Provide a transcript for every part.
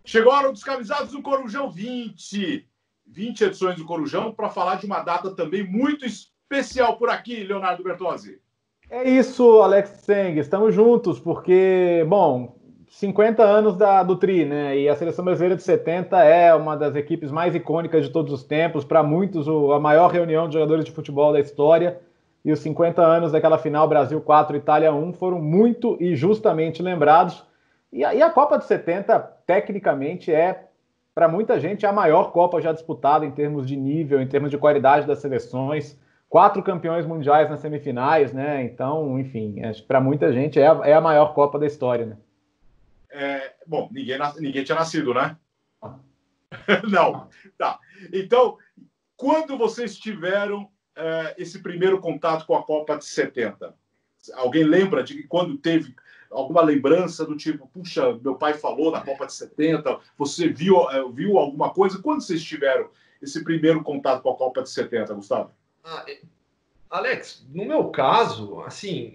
Chegou a hora dos Camisados do Corujão 20. 20 edições do Corujão para falar de uma data também muito especial por aqui, Leonardo Bertozzi. É isso, Alex Seng, estamos juntos, porque, bom, 50 anos do Tri, né? E a Seleção Brasileira de 70 é uma das equipes mais icônicas de todos os tempos, para muitos a maior reunião de jogadores de futebol da história. E os 50 anos daquela final Brasil 4, Itália 1 foram muito e justamente lembrados. E a Copa de 70, tecnicamente, para muita gente, a maior Copa já disputada em termos de nível, em termos de qualidade das seleções. 4 campeões mundiais nas semifinais, né? Então, enfim, para muita gente é a maior Copa da história, né? Bom, ninguém tinha nascido, né? Não. Tá. Então, quando vocês tiveram esse primeiro contato com a Copa de 70? Alguém lembra de quando teve alguma lembrança do tipo, puxa, meu pai falou da Copa de 70, você viu alguma coisa? Quando vocês tiveram esse primeiro contato com a Copa de 70, Gustavo? Alex, no meu caso, assim,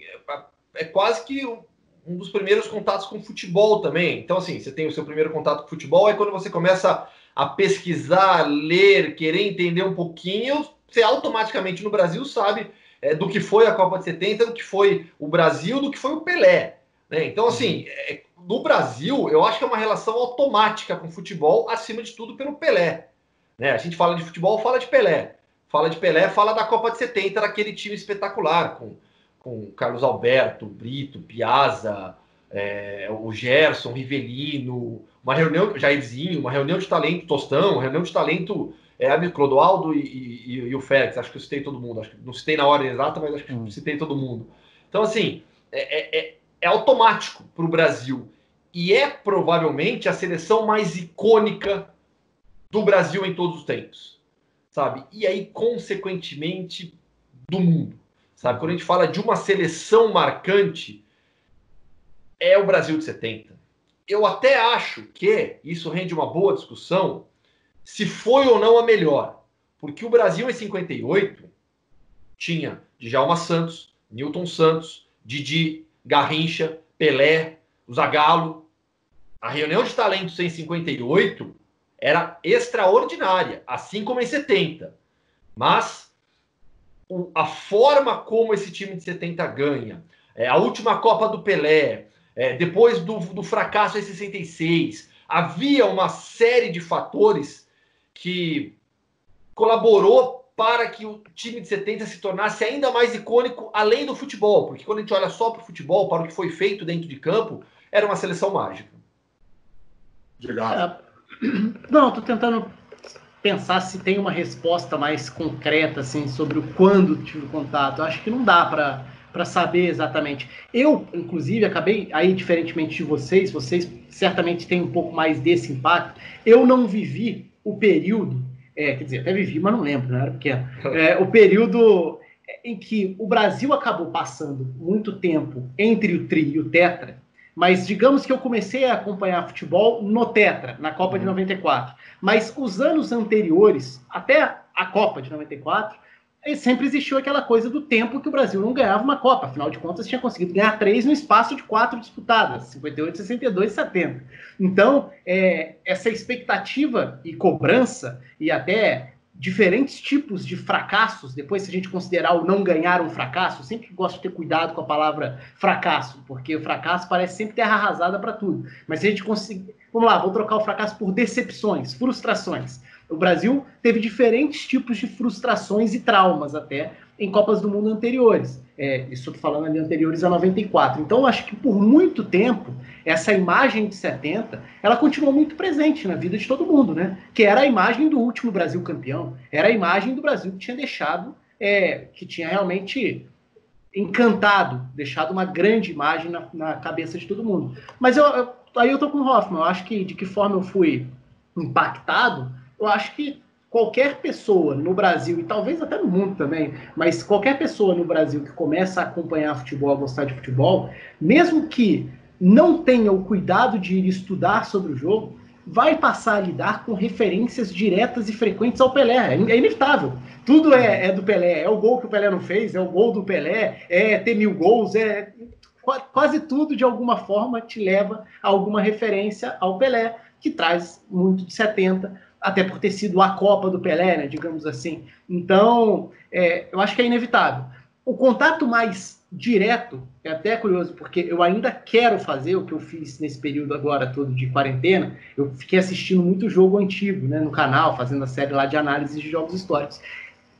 é quase que um dos primeiros contatos com futebol também. Então, assim, você tem o seu primeiro contato com futebol, aí quando você começa a pesquisar, ler, querer entender um pouquinho, você automaticamente no Brasil sabe do que foi a Copa de 70, do que foi o Brasil, do que foi o Pelé. Né? Então, assim, no Brasil, eu acho que é uma relação automática com o futebol, acima de tudo pelo Pelé. Né? A gente fala de futebol, fala de Pelé. Fala de Pelé, fala da Copa de 70, daquele time espetacular, com Carlos Alberto, Brito, Piazza, o Gerson, Rivelino, uma reunião, Jairzinho, uma reunião de talento, Tostão, uma reunião de talento, Clodoaldo e o Félix, acho que eu citei todo mundo, acho que não citei na ordem exata, mas acho que citei todo mundo. Então, assim, é automático para o Brasil, e é provavelmente a seleção mais icônica do Brasil em todos os tempos. Sabe? E aí, consequentemente, do mundo. Sabe? Quando a gente fala de uma seleção marcante, é o Brasil de 70. Eu até acho que isso rende uma boa discussão se foi ou não a melhor. Porque o Brasil em 58 tinha Djalma Santos, Nilton Santos, Didi, Garrincha, Pelé, o Zagallo. A reunião de talentos em 58 era extraordinária, assim como em 70. Mas a forma como esse time de 70 ganha, a última Copa do Pelé, depois do fracasso em 66, havia uma série de fatores que colaborou para que o time de 70 se tornasse ainda mais icônico, além do futebol. Porque quando a gente olha só para o futebol, para o que foi feito dentro de campo, era uma seleção mágica. Não, estou tentando pensar se tem uma resposta mais concreta assim, sobre o quando tive contato. Eu acho que não dá para saber exatamente. Eu, inclusive, acabei, aí diferentemente de vocês certamente têm um pouco mais desse impacto. Eu não vivi o período, quer dizer, até vivi, mas não lembro, né? Era pequeno. O período em que o Brasil acabou passando muito tempo entre o Tri e o Tetra. Mas digamos que eu comecei a acompanhar futebol no Tetra, na Copa de 94. Mas os anos anteriores, até a Copa de 94, sempre existiu aquela coisa do tempo que o Brasil não ganhava uma Copa. Afinal de contas, tinha conseguido ganhar 3 no espaço de 4 disputadas, 58, 62 e 70. Então, essa expectativa e cobrança, e até diferentes tipos de fracassos, depois se a gente considerar o não ganhar um fracasso, eu sempre gosto de ter cuidado com a palavra fracasso, porque o fracasso parece sempre terra arrasada para tudo. Mas se a gente conseguir... Vamos lá, vou trocar o fracasso por decepções, frustrações. O Brasil teve diferentes tipos de frustrações e traumas até em Copas do Mundo anteriores. Isso eu estou falando ali anteriores a 94. Então, eu acho que por muito tempo, essa imagem de 70, ela continuou muito presente na vida de todo mundo, né? Que era a imagem do último Brasil campeão. Era a imagem do Brasil que tinha deixado, que tinha realmente encantado, deixado uma grande imagem na cabeça de todo mundo. Mas aí eu tô com o Hoffman. Eu acho que de que forma eu fui impactado, eu acho que qualquer pessoa no Brasil, e talvez até no mundo também, mas qualquer pessoa no Brasil que começa a acompanhar futebol, a gostar de futebol, mesmo que não tenha o cuidado de ir estudar sobre o jogo, vai passar a lidar com referências diretas e frequentes ao Pelé. É inevitável. Tudo é do Pelé. É o gol que o Pelé não fez, é o gol do Pelé, é ter 1000 gols, quase tudo de alguma forma te leva a alguma referência ao Pelé, que traz muito de 70, até por ter sido a Copa do Pelé, né, digamos assim. Então, eu acho que é inevitável. O contato mais direto é até curioso, porque eu ainda quero fazer o que eu fiz nesse período agora todo de quarentena. Eu fiquei assistindo muito jogo antigo, né, no canal, fazendo a série lá de análise de jogos históricos.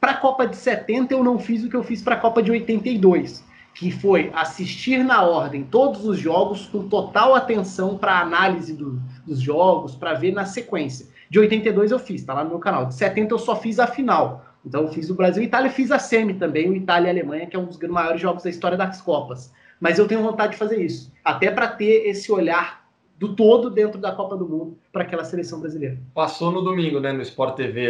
Para a Copa de 70, eu não fiz o que eu fiz para a Copa de 82, que foi assistir na ordem todos os jogos com total atenção para a análise dos jogos, para ver na sequência. De 82 eu fiz, tá lá no meu canal. De 70 eu só fiz a final. Então eu fiz o Brasil e Itália, fiz a semi também, o Itália e Alemanha, que é um dos maiores jogos da história das Copas. Mas eu tenho vontade de fazer isso, até para ter esse olhar do todo dentro da Copa do Mundo para aquela seleção brasileira. Passou no domingo, né, no Sport TV,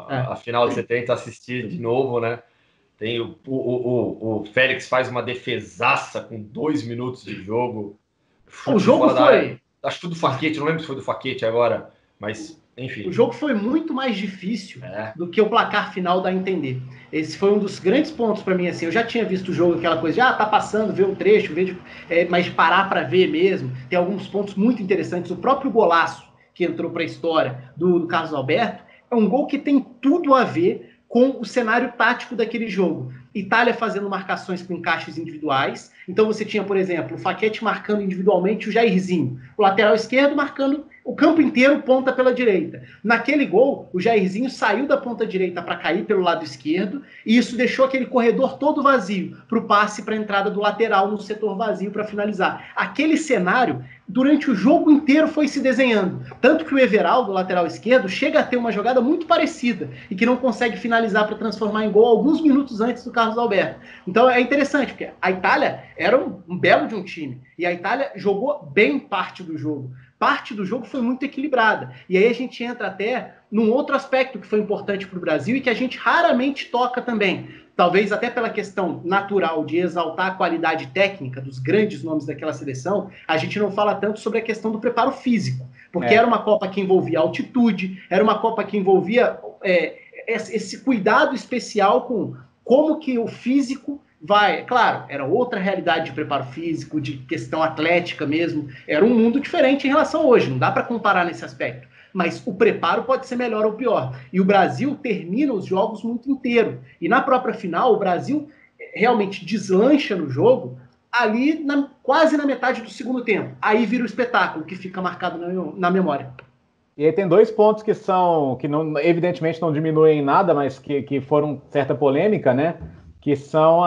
a final de 70, assistir de novo, né? Tem o Félix faz uma defesaça com 2 minutos de jogo. O jogo foi... Acho que foi do Facchetti, não lembro se foi do Facchetti agora, mas enfim. O jogo foi muito mais difícil do que o placar final dá a entender. Esse foi um dos grandes pontos para mim, assim. Eu já tinha visto o jogo, aquela coisa de, tá passando, ver o trecho, mas parar para ver mesmo. Tem alguns pontos muito interessantes. O próprio golaço que entrou para a história do Carlos Alberto é um gol que tem tudo a ver com o cenário tático daquele jogo. Itália fazendo marcações com encaixes individuais. Então você tinha, por exemplo, o Facchetti marcando individualmente o Jairzinho. O lateral esquerdo marcando o campo inteiro, ponta pela direita. Naquele gol, o Jairzinho saiu da ponta direita para cair pelo lado esquerdo, e isso deixou aquele corredor todo vazio para o passe para a entrada do lateral no setor vazio para finalizar. Aquele cenário, durante o jogo inteiro, foi se desenhando. Tanto que o Everaldo, lateral esquerdo, chega a ter uma jogada muito parecida e que não consegue finalizar para transformar em gol alguns minutos antes do Carlos Alberto. Então é interessante, porque a Itália era um belo de um time, e a Itália jogou bem parte do jogo. Parte do jogo foi muito equilibrada. E aí a gente entra até num outro aspecto que foi importante para o Brasil e que a gente raramente toca também. Talvez até pela questão natural de exaltar a qualidade técnica dos grandes nomes daquela seleção, a gente não fala tanto sobre a questão do preparo físico. Porque era uma Copa que envolvia altitude, era uma Copa que envolvia esse cuidado especial com como que o físico vai, claro, era outra realidade de preparo físico, de questão atlética mesmo, era um mundo diferente em relação a hoje, não dá para comparar nesse aspecto, mas o preparo pode ser melhor ou pior, e o Brasil termina os jogos muito inteiro, e na própria final o Brasil realmente deslancha no jogo, ali quase na metade do segundo tempo, aí vira o espetáculo que fica marcado na memória. E aí tem 2 pontos que não, evidentemente não diminuem em nada, mas que foram certa polêmica, né? Que são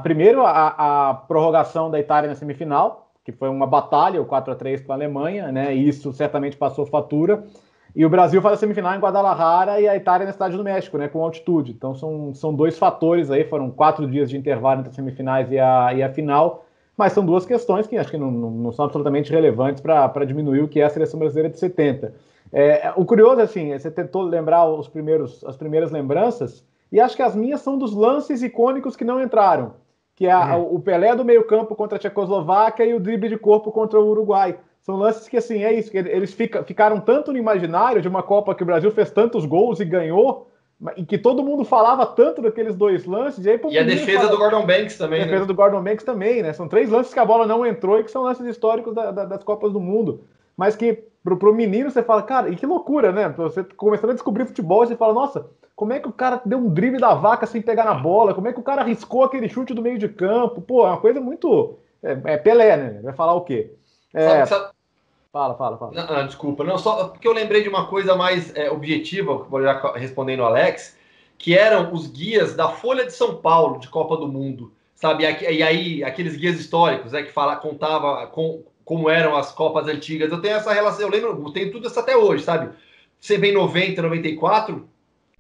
primeiro a prorrogação da Itália na semifinal, que foi uma batalha, o 4-3 com a Alemanha, né? E isso certamente passou fatura. E o Brasil faz a semifinal em Guadalajara e a Itália na Cidade do México, né? Com altitude. Então são 2 fatores aí, foram 4 dias de intervalo entre as semifinais e a final, mas são 2 questões que acho que não são absolutamente relevantes para diminuir o que é a seleção brasileira de 70. O curioso, assim, você tentou lembrar as primeiras lembranças, e acho que as minhas são dos lances icônicos que não entraram, que é o Pelé do meio-campo contra a Tchecoslováquia e o drible de corpo contra o Uruguai. São lances que, assim, é isso, que eles ficaram tanto no imaginário de uma Copa que o Brasil fez tantos gols e ganhou, e que todo mundo falava tanto daqueles 2 lances. E a defesa do Gordon Banks também. A defesa do Gordon Banks também, né? São 3 lances que a bola não entrou e que são lances históricos das Copas do Mundo. Mas que pro menino você fala, cara, e que loucura, né? Você começando a descobrir futebol, você fala, nossa, como é que o cara deu um drible da vaca sem pegar na bola? Como é que o cara arriscou aquele chute do meio de campo? Pô, é uma coisa muito... Pelé, né? Vai falar o quê? Fala. Não, desculpa, não, só porque eu lembrei de uma coisa mais objetiva, já respondendo o Alex, que eram os guias da Folha de São Paulo de Copa do Mundo, sabe? E aí, aqueles guias históricos, que contava como eram as Copas antigas. Eu tenho essa relação, eu tenho tudo isso até hoje, sabe? Você vê em 90, 94,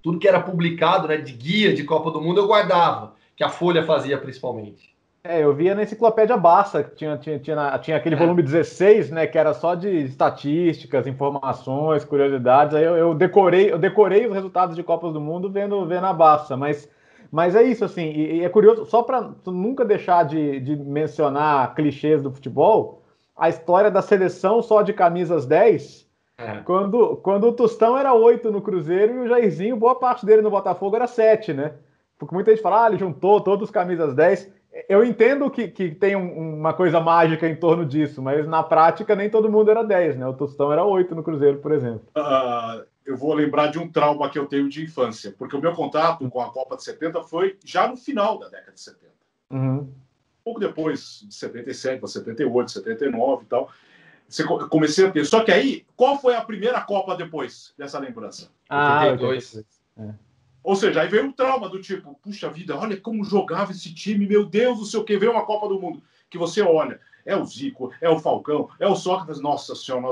tudo que era publicado, né, de guia de Copa do Mundo, eu guardava, que a Folha fazia principalmente. Eu via na Enciclopédia Barça, que tinha aquele volume 16, né, que era só de estatísticas, informações, curiosidades. Aí eu decorei os resultados de Copas do Mundo vendo a Barça, mas é isso, assim, e é curioso, só para nunca deixar de mencionar clichês do futebol, a história da seleção só de camisas 10, quando o Tostão era 8 no Cruzeiro e o Jairzinho, boa parte dele no Botafogo era 7, né? Porque muita gente fala, ele juntou todos os camisas 10. eu entendo que tem uma coisa mágica em torno disso, mas na prática nem todo mundo era 10, né? O Tostão era 8 no Cruzeiro, por exemplo. Eu vou lembrar de um trauma que eu tenho de infância, porque o meu contato com a Copa de 70 foi já no final da década de 70. Uhum. Pouco depois, de 77 para 78, 79 e tal, comecei a ter. Só que aí, qual foi a primeira Copa depois dessa lembrança? 82. Ou seja, aí veio um trauma do tipo, puxa vida, olha como jogava esse time, meu Deus, não sei o que, veio uma Copa do Mundo, que você olha, é o Zico, é o Falcão, é o Sócrates, nossa senhora,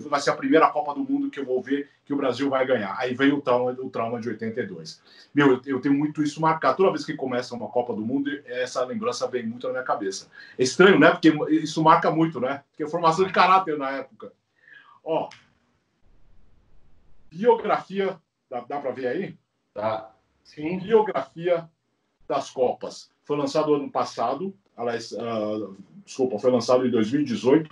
vai ser a primeira Copa do Mundo que eu vou ver que o Brasil vai ganhar. Aí veio o trauma de 82. Meu, eu tenho muito isso marcado. Toda vez que começa uma Copa do Mundo, essa lembrança vem muito na minha cabeça. É estranho, né? Porque isso marca muito, né? Porque é formação de caráter na época. Ó, biografia, dá para ver aí? Tá. Sim. Biografia das Copas. Foi lançado ano passado, aliás, foi lançado em 2018,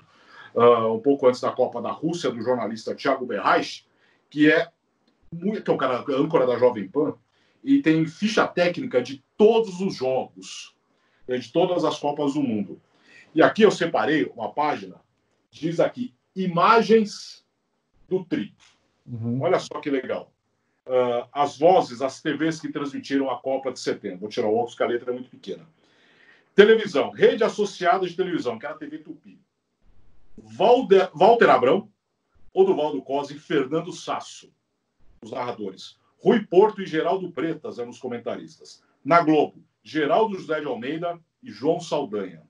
um pouco antes da Copa da Rússia, do jornalista Thiago Berraich, que é um cara âncora da Jovem Pan, e tem ficha técnica de todos os jogos, de todas as Copas do Mundo. E aqui eu separei uma página, diz aqui, imagens do Tri. Uhum. Olha só que legal. As vozes, as TVs que transmitiram a Copa de 70. Vou tirar o óculos, que a letra é muito pequena. Televisão, rede associada de televisão, que era a TV Tupi. Walter Abrão, Oduvaldo Cosi e Fernando Sasso, os narradores. Rui Porto e Geraldo Pretas eram os comentaristas. Na Globo, Geraldo José de Almeida e João Saldanha.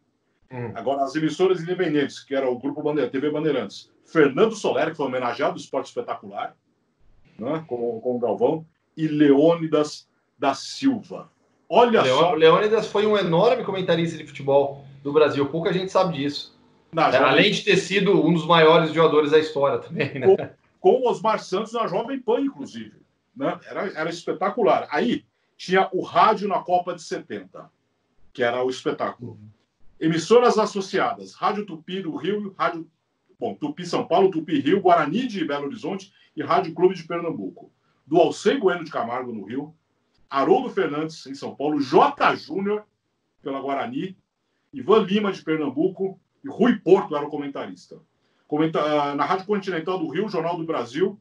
Agora, as emissoras independentes, que era o Grupo TV Bandeirantes. Fernando Soler, que foi homenageado do Esporte Espetacular, né, com o Galvão, e Leônidas da Silva. Olha só. Leônidas foi um enorme comentarista de futebol do Brasil. Pouca gente sabe disso. Além de ter sido um dos maiores jogadores da história também. Né? Com o Osmar Santos na Jovem Pan, inclusive. Né? Era espetacular. Aí tinha o rádio na Copa de 70, que era o espetáculo. Emissoras associadas. Rádio Tupi do Rio, Tupi São Paulo, Tupi Rio, Guarani de Belo Horizonte e Rádio Clube de Pernambuco. Do Alcei Bueno de Camargo, no Rio, Haroldo Fernandes, em São Paulo, J. Júnior, pela Guarani, Ivan Lima, de Pernambuco, e Rui Porto era o comentarista. Na Rádio Continental do Rio, Jornal do Brasil,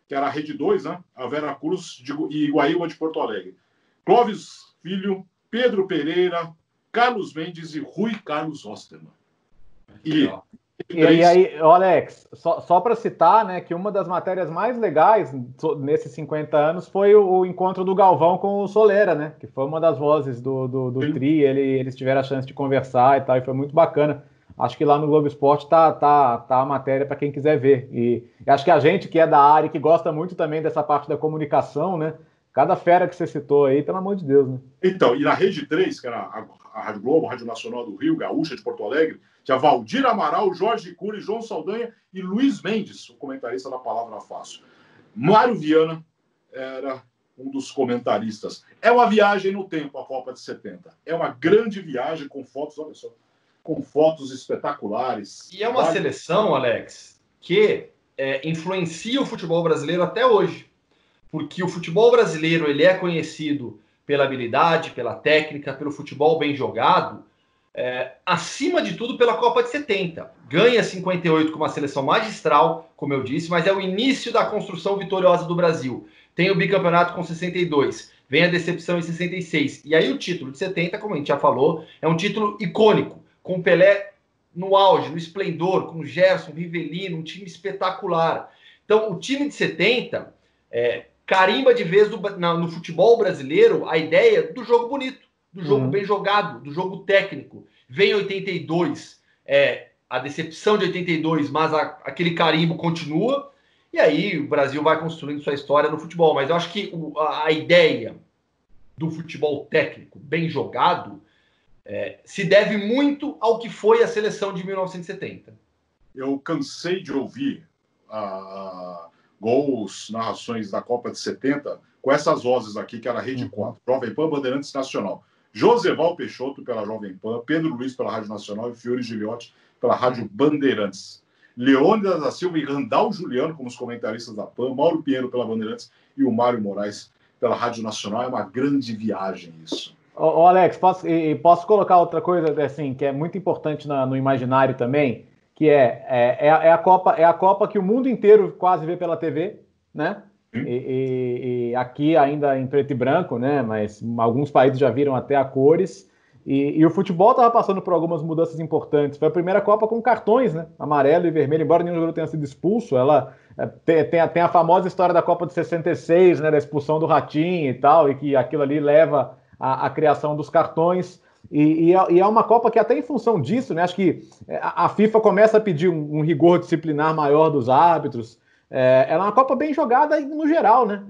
que era a Rede 2, né? A Vera Cruz e Iguaíba de Porto Alegre. Clóvis Filho, Pedro Pereira, Carlos Mendes e Rui Carlos Osterman. E aí, Alex, só para citar, né, que uma das matérias mais legais nesses 50 anos foi o encontro do Galvão com o Solera, né, que foi uma das vozes do Tri, eles tiveram a chance de conversar e tal, e foi muito bacana. Acho que lá no Globo Esporte tá a matéria para quem quiser ver. E acho que a gente que é da área, que gosta muito também dessa parte da comunicação, né, cada fera que você citou aí, pelo amor de Deus, né? Então, e na Rede 3, que era a Rádio Globo, a Rádio Nacional do Rio, Gaúcha de Porto Alegre, tinha Valdir Amaral, Jorge Cury, João Saldanha e Luiz Mendes, o comentarista da Palavra Fácil. Mário Viana era um dos comentaristas. É uma viagem no tempo, a Copa de 70. É uma grande viagem com fotos, olha só, com fotos espetaculares. E é uma seleção, Alex, que influencia o futebol brasileiro até hoje. Porque o futebol brasileiro ele é conhecido pela habilidade, pela técnica, pelo futebol bem jogado, acima de tudo pela Copa de 70. Ganha 58 com uma seleção magistral, como eu disse, mas é o início da construção vitoriosa do Brasil. Tem o bicampeonato com 62, vem a decepção em 66. E aí o título de 70, como a gente já falou, é um título icônico, com Pelé no auge, no esplendor, com Gerson, Rivelino, um time espetacular. Então, o time de 70 carimba de vez no futebol brasileiro a ideia do jogo bonito, do jogo bem jogado, do jogo técnico. Vem 82, a decepção de 82, mas aquele carimbo continua, e aí o Brasil vai construindo sua história no futebol. Mas eu acho que a ideia do futebol técnico bem jogado se deve muito ao que foi a seleção de 1970. Eu cansei de ouvir gols, narrações da Copa de 70 com essas vozes aqui, que era a Rede 4, Jovem Pan, Bandeirantes Nacional. Joseval Peixoto pela Jovem Pan, Pedro Luiz pela Rádio Nacional e Fiore Giliotti pela Rádio Bandeirantes. Leônidas da Silva e Randall Juliano como os comentaristas da Pan, Mauro Pinheiro pela Bandeirantes e o Mário Moraes pela Rádio Nacional. É uma grande viagem isso. Ô, Alex, posso colocar outra coisa assim que é muito importante no imaginário também, que é a Copa que o mundo inteiro quase vê pela TV, né? E aqui ainda em preto e branco, né? Mas alguns países já viram até a cores. E o futebol estava passando por algumas mudanças importantes. Foi a primeira Copa com cartões, né? Amarelo e vermelho, embora nenhum jogador tenha sido expulso. Ela tem a famosa história da Copa de 66, né? Da expulsão do Ratinho e tal, e que aquilo ali leva à criação dos cartões. E é uma Copa que até em função disso, né? Acho que a FIFA começa a pedir um rigor disciplinar maior dos árbitros. Ela é uma Copa bem jogada no geral, né?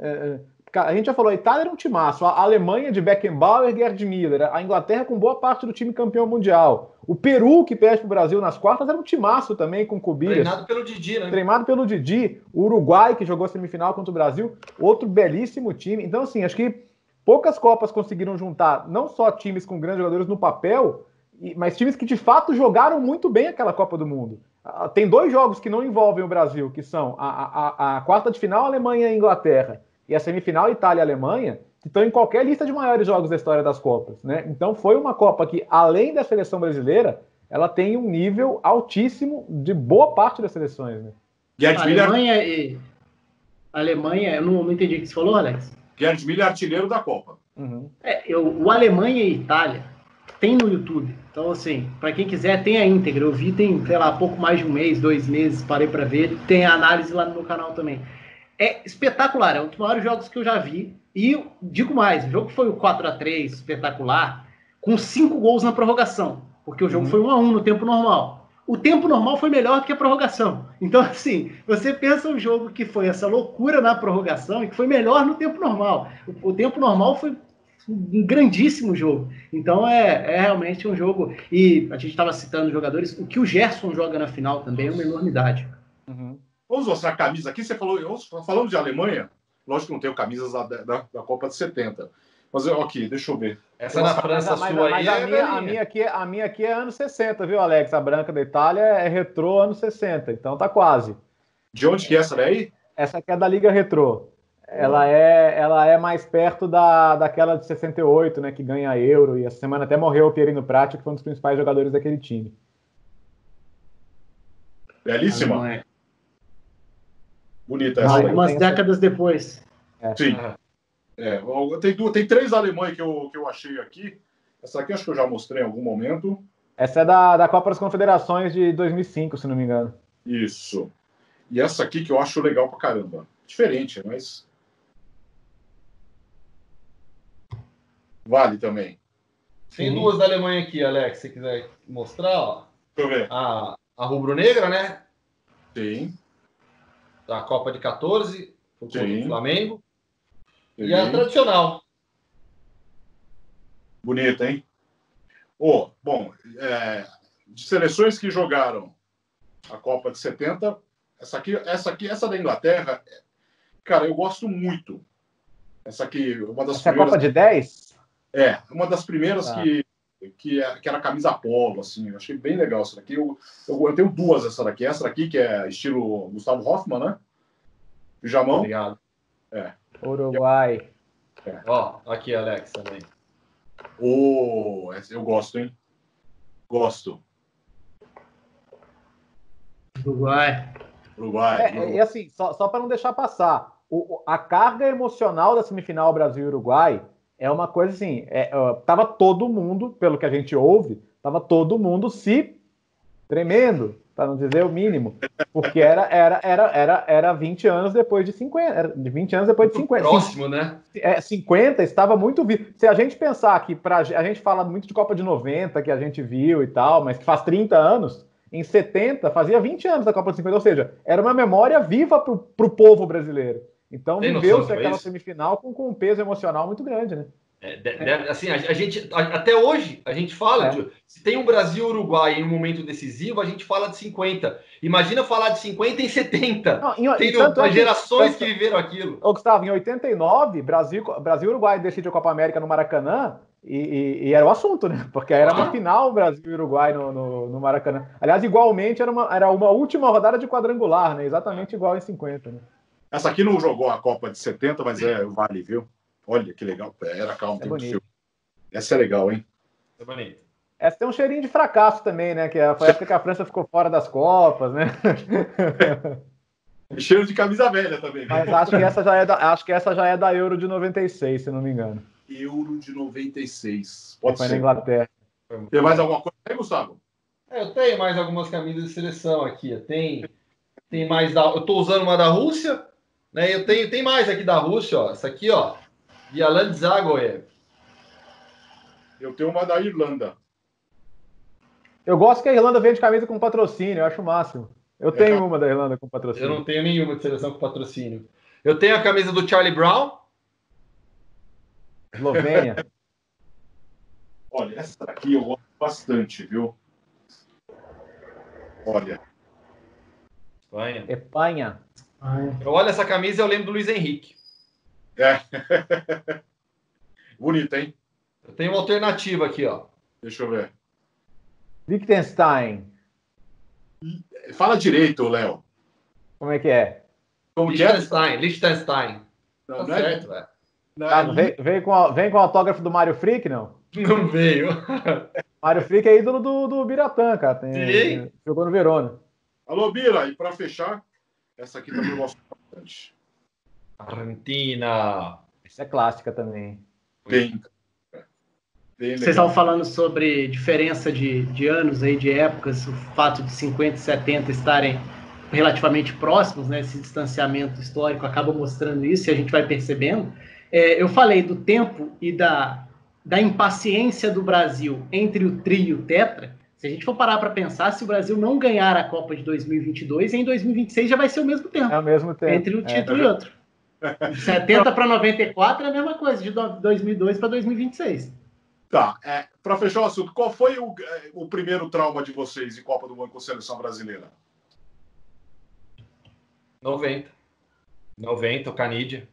A gente já falou, a Itália era um timaço, a Alemanha de Beckenbauer e Gerd Müller, a Inglaterra com boa parte do time campeão mundial. O Peru, que perde para o Brasil nas quartas, era um timaço também, com Cubillas. Treinado pelo Didi, né? Treinado pelo Didi. O Uruguai, que jogou semifinal contra o Brasil, outro belíssimo time. Então, assim, acho que poucas Copas conseguiram juntar não só times com grandes jogadores no papel, mas times que de fato jogaram muito bem aquela Copa do Mundo. Tem 2 jogos que não envolvem o Brasil, que são a quarta de final, Alemanha e Inglaterra, e a semifinal Itália e Alemanha, que estão em qualquer lista de maiores jogos da história das Copas, né? Então foi uma Copa que, além da seleção brasileira, ela tem um nível altíssimo de boa parte das seleções, né? Alemanha, eu não entendi o que você falou, Alex. Gerd Müller, artilheiro da Copa. Uhum. O Alemanha e Itália tem no YouTube. Então, assim, para quem quiser, tem a íntegra. Eu vi, tem, sei lá, pouco mais de 1 mês, 2 meses, parei para ver. Tem a análise lá no meu canal também. É espetacular, é um dos maiores jogos que eu já vi. E digo mais, o jogo foi o 4-3 espetacular, com 5 gols na prorrogação, porque o jogo foi 1-1 no tempo normal. O tempo normal foi melhor do que a prorrogação. Então, assim, você pensa um jogo que foi essa loucura na prorrogação e que foi melhor no tempo normal. O tempo normal foi um grandíssimo jogo. Então, é realmente um jogo... E a gente estava citando jogadores, o que o Gerson joga na final também é uma enormidade. Uhum. Vamos mostrar a camisa aqui. Você falou, falamos de Alemanha, lógico que não tenho camisas da Copa de 70. Mas aqui, deixa eu ver. Essa na França sua aí. A minha aqui é anos 60, viu, Alex? A branca da Itália é retrô anos 60, então tá quase. De onde que é essa daí? Essa aqui é da Liga Retrô. Ela é mais perto daquela de 68, né, que ganha Euro, e essa semana até morreu o Pierino Prati, que foi um dos principais jogadores daquele time. Belíssima. Bonita essa. Algumas décadas depois. Sim. Tem 3 alemães que eu achei aqui. Essa aqui acho que eu já mostrei em algum momento. Essa é da Copa das Confederações de 2005, se não me engano. Isso. E essa aqui que eu acho legal pra caramba. Diferente, mas... Vale também. Tem 2 da Alemanha aqui, Alex, se você quiser mostrar. Ó. Deixa eu ver. A rubro-negra, né? Sim. Da Copa de 14, contra o Flamengo. Sim. E a tradicional. Bonita, hein? Bom, de seleções que jogaram a Copa de 70, essa da Inglaterra, cara, eu gosto muito. Essa aqui, uma das primeiras... Essa é a Copa de 10? Uma das primeiras que era camisa polo, assim. Eu achei bem legal essa daqui. Eu tenho 2 essa daqui. Essa daqui, que é estilo Gustavo Hoffmann, né? Pijamão. Obrigado. Uruguai. Ó, aqui, Alex, também. Eu gosto, hein? Gosto. Uruguai. E assim, só para não deixar passar, a carga emocional da semifinal Brasil e Uruguai é uma coisa assim, tava todo mundo, pelo que a gente ouve, tava todo mundo se tremendo, para não dizer o mínimo, porque era 20 anos depois de 50, era 20 anos depois de 50. Próximo, né? 50 estava muito vivo. Se a gente pensar que a gente fala muito de Copa de 90, que a gente viu e tal, mas que faz 30 anos, em 70 fazia 20 anos da Copa de 50, ou seja, era uma memória viva pro povo brasileiro. Então viveu-se aquela semifinal com um peso emocional muito grande, né? Assim, a gente, até hoje, a gente fala se tem um Brasil-Uruguai em um momento decisivo, a gente fala de 50. Imagina falar de 50 em 70. Tem gerações que viveram aquilo. Gustavo, em 89, Brasil e Uruguai decidiu a Copa América no Maracanã e era o assunto, né? Porque era uma final Brasil e Uruguai no Maracanã. Aliás, igualmente, era uma última rodada de quadrangular, né? Exatamente igual em 50, né? Essa aqui não jogou a Copa de 70, mas vale, viu? Olha que legal. Era calma, tem muito filme. Essa é legal, hein? É bonito. Essa tem um cheirinho de fracasso também, né? Que foi a época que a França ficou fora das Copas, né? Cheiro de camisa velha também. Mas acho que essa já é da Euro de 96, se não me engano. Euro de 96. Pode Foi ser. na Inglaterra. Tem mais alguma coisa aí, Gustavo? Eu tenho mais algumas camisas de seleção aqui. Tem mais da. Eu estou usando uma da Rússia, né? Tem mais aqui da Rússia, ó. Essa aqui, ó. Yalan Zagoev. Eu tenho uma da Irlanda. Eu gosto que a Irlanda vende camisa com patrocínio, eu acho o máximo. Eu tenho uma da Irlanda com patrocínio. Eu não tenho nenhuma de seleção com patrocínio. Eu tenho a camisa do Charlie Brown. Eslovênia. Olha, essa daqui eu gosto bastante, viu? Olha. Espanha. Espanha. Eu olho essa camisa e eu lembro do Luiz Henrique. É. Bonita, hein? Eu tenho uma alternativa aqui, ó. Deixa eu ver. Liechtenstein. Fala direito, Léo. Como é que é? Como que é? Liechtenstein. Não, Tá certo, velho. Vem com o autógrafo do Mário Frick, não? Não veio. Mário Frick é ídolo do Biratã, cara. Sim. Jogou no Verona. Alô, Bira, e para fechar, essa aqui também eu gosto bastante. Argentina. Essa é clássica também. Bem Vocês estavam falando sobre diferença de anos aí, de épocas, o fato de 50 e 70 estarem relativamente próximos, né? Esse distanciamento histórico acaba mostrando isso e a gente vai percebendo. Eu falei do tempo e da impaciência do Brasil entre o tri e o tetra. Se a gente for parar para pensar, se o Brasil não ganhar a Copa de 2022, em 2026 já vai ser o mesmo tempo. É o mesmo tempo. Entre um título e outro. De 70 para 94 é a mesma coisa, de 2002 para 2026. Tá, para fechar o assunto, qual foi o primeiro trauma de vocês em Copa do Mundo com a seleção brasileira? 90, o Canidia.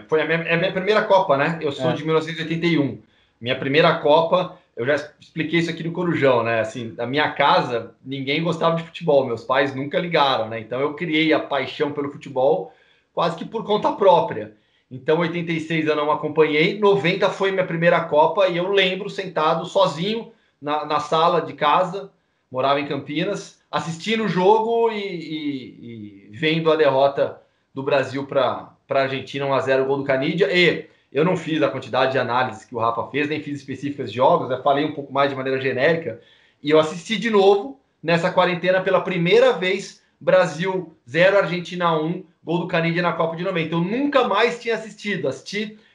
Foi a minha primeira Copa, né? Eu sou de 1981. Minha primeira Copa, eu já expliquei isso aqui no Corujão, né? Assim, na minha casa, ninguém gostava de futebol. Meus pais nunca ligaram, né? Então eu criei a paixão pelo futebol quase que por conta própria. Então, 86 eu não acompanhei, 90 foi minha primeira Copa e eu lembro sentado sozinho na sala de casa, morava em Campinas, assistindo o jogo e vendo a derrota do Brasil para a Argentina, 1-0, gol do Canidia. E eu não fiz a quantidade de análises que o Rafa fez, nem fiz específicas de jogos, né? Falei um pouco mais de maneira genérica, e eu assisti de novo, nessa quarentena, pela primeira vez, Brasil 0, Argentina 1, gol do Canidia na Copa de 90. Eu nunca mais tinha assisti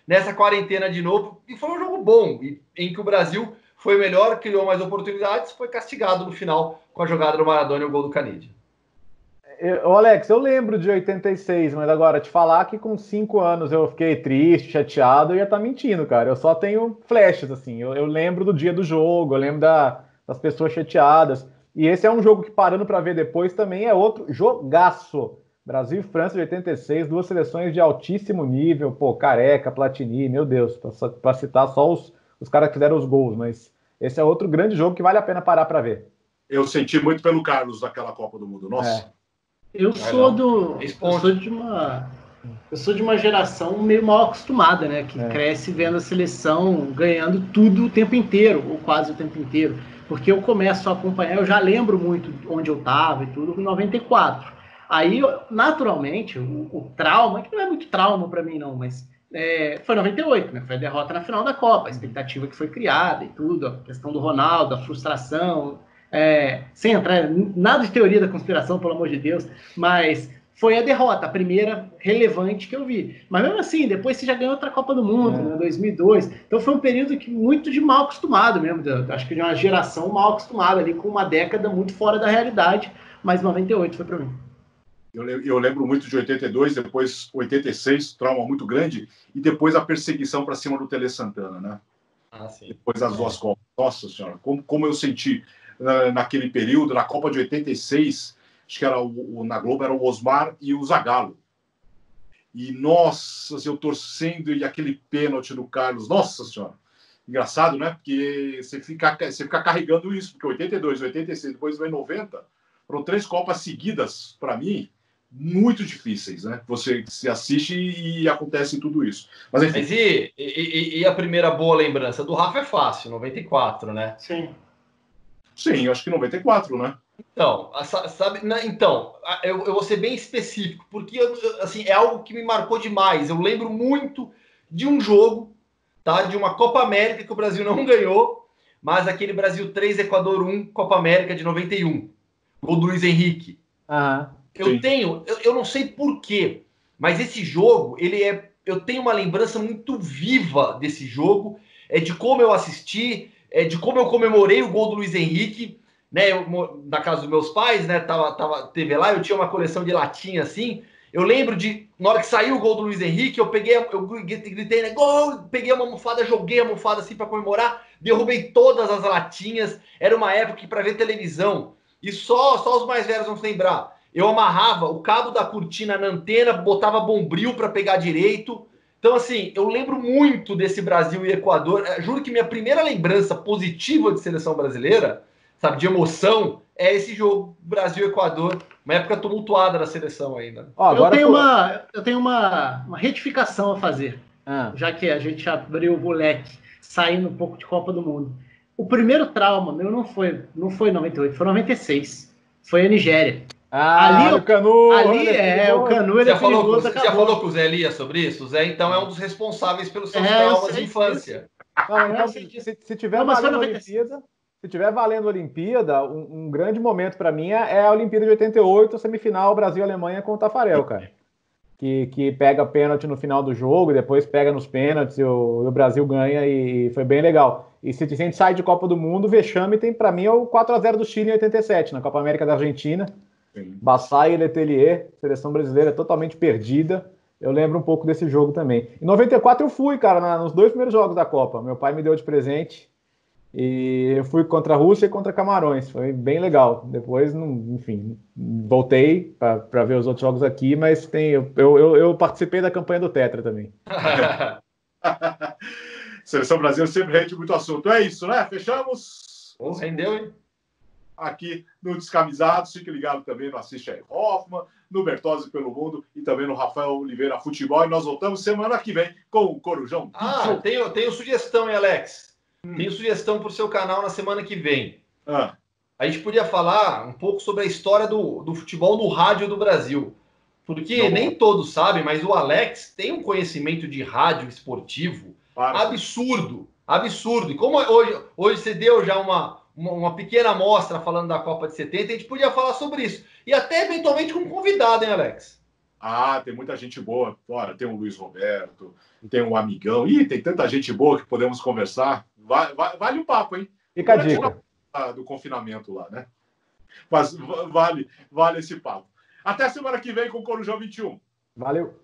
nessa quarentena de novo, e foi um jogo bom, em que o Brasil foi melhor, criou mais oportunidades, foi castigado no final com a jogada do Maradona e o gol do Canidia. Alex, eu lembro de 86, mas agora, te falar que com 5 anos eu fiquei triste, chateado, eu ia estar mentindo, cara. Eu só tenho flashes, assim. Eu lembro do dia do jogo, eu lembro das pessoas chateadas. E esse é um jogo que, parando para ver depois, também é outro jogaço. Brasil e França de 86, duas seleções de altíssimo nível, pô, Careca, Platini, meu Deus, para citar só os caras que fizeram os gols, mas esse é outro grande jogo que vale a pena parar para ver. Eu senti muito pelo Carlos daquela Copa do Mundo, nossa. Eu sou de uma geração meio mal acostumada, né, que cresce vendo a seleção ganhando tudo o tempo inteiro, ou quase o tempo inteiro, porque eu começo a acompanhar, eu já lembro muito onde eu estava e tudo, em 94. Aí, naturalmente, o trauma, que não é muito trauma para mim, não, mas foi 98, né? Foi a derrota na final da Copa, a expectativa que foi criada e tudo, a questão do Ronaldo, a frustração, sem entrar nada de teoria da conspiração, pelo amor de Deus, mas foi a derrota, a primeira relevante que eu vi. Mas mesmo assim, depois você já ganhou outra Copa do Mundo, né, 2002, então foi um período muito de mal acostumado mesmo, acho que de uma geração mal acostumada ali, com uma década muito fora da realidade, mas 98 foi para mim. Eu lembro muito de 82, depois 86, trauma muito grande, e depois a perseguição para cima do Tele Santana, né? Sim. Depois das duas Copas. Nossa Senhora, como eu senti naquele período, na Copa de 86, acho que era na Globo era o Osmar e o Zagallo. E, nossa, eu torcendo, e aquele pênalti do Carlos, nossa Senhora. Engraçado, né? Porque você fica carregando isso, porque 82, 86, depois vem 90, foram 3 Copas seguidas, para mim, muito difíceis, né? Você se assiste e acontece tudo isso. Mas enfim. Mas e a primeira boa lembrança? Do Rafa é fácil, 94, né? Sim. Sim, eu acho que 94, né? Então, sabe, então, eu vou ser bem específico, porque assim, é algo que me marcou demais. Eu lembro muito de um jogo, tá? De uma Copa América que o Brasil não ganhou, mas aquele Brasil 3, Equador 1, Copa América de 91. Gol do Luiz Henrique. Eu não sei por quê, mas esse jogo, eu tenho uma lembrança muito viva desse jogo, de como eu assisti, de como eu comemorei o gol do Luiz Henrique, né? Na casa dos meus pais, né? Teve lá, eu tinha uma coleção de latinha assim. Eu lembro na hora que saiu o gol do Luiz Henrique, eu gritei, né? Gol! Peguei uma almofada, joguei a almofada assim para comemorar, derrubei todas as latinhas. Era uma época que para ver televisão, e só os mais velhos vão se lembrar. Eu amarrava o cabo da cortina na antena, botava bombril para pegar direito. Então, assim, eu lembro muito desse Brasil e Equador. Juro que minha primeira lembrança positiva de seleção brasileira, sabe, de emoção, é esse jogo Brasil e Equador. Uma época tumultuada da seleção ainda. Eu tenho uma retificação a fazer, já que a gente abriu o leque, saindo um pouco de Copa do Mundo. O primeiro trauma meu não foi 98, foi 96. Foi a Nigéria. O Canu. O Canu ele você já falou com o Zé Elias sobre isso? O Zé, então, é um dos responsáveis pelos seus traumas de infância. Então, se tiver valendo a Olimpíada, um grande momento para mim é a Olimpíada de 88, semifinal Brasil-Alemanha com o Tafarel, cara. Que pega pênalti no final do jogo, depois pega nos pênaltis e o Brasil ganha e foi bem legal. E se a gente sai de Copa do Mundo, o vexame tem, para mim, é o 4-0 do Chile em 87, na Copa América da Argentina. Bassay e Letelier, seleção brasileira totalmente perdida. Eu lembro um pouco desse jogo também. Em 94 eu fui, cara, nos 2 primeiros jogos da Copa. Meu pai me deu de presente e eu fui contra a Rússia e contra Camarões. Foi bem legal. Depois, enfim, voltei para ver os outros jogos aqui, mas eu participei da campanha do Tetra também. Seleção brasileira sempre rende muito assunto. É isso, né? Fechamos. Rendeu, hein? Aqui no Descamisados, fique ligado também no Assiste aí Hoffman, no Bertozzi pelo Mundo e também no Rafael Oliveira Futebol. E nós voltamos semana que vem com o Corujão. Tenho sugestão, hein, Alex? Tenho sugestão para o seu canal na semana que vem. A gente podia falar um pouco sobre a história do futebol no rádio do Brasil. Porque nem todos sabem, mas o Alex tem um conhecimento de rádio esportivo absurdo. E como hoje você deu já uma pequena amostra falando da Copa de 70, a gente podia falar sobre isso. E até eventualmente com um convidado, hein, Alex? Tem muita gente boa. Bora, tem o Luiz Roberto, tem um Amigão. Tem tanta gente boa que podemos conversar. Vale o papo, hein? Fica a dica. Do confinamento lá, né? Mas vale esse papo. Até semana que vem com o Corujão 21. Valeu.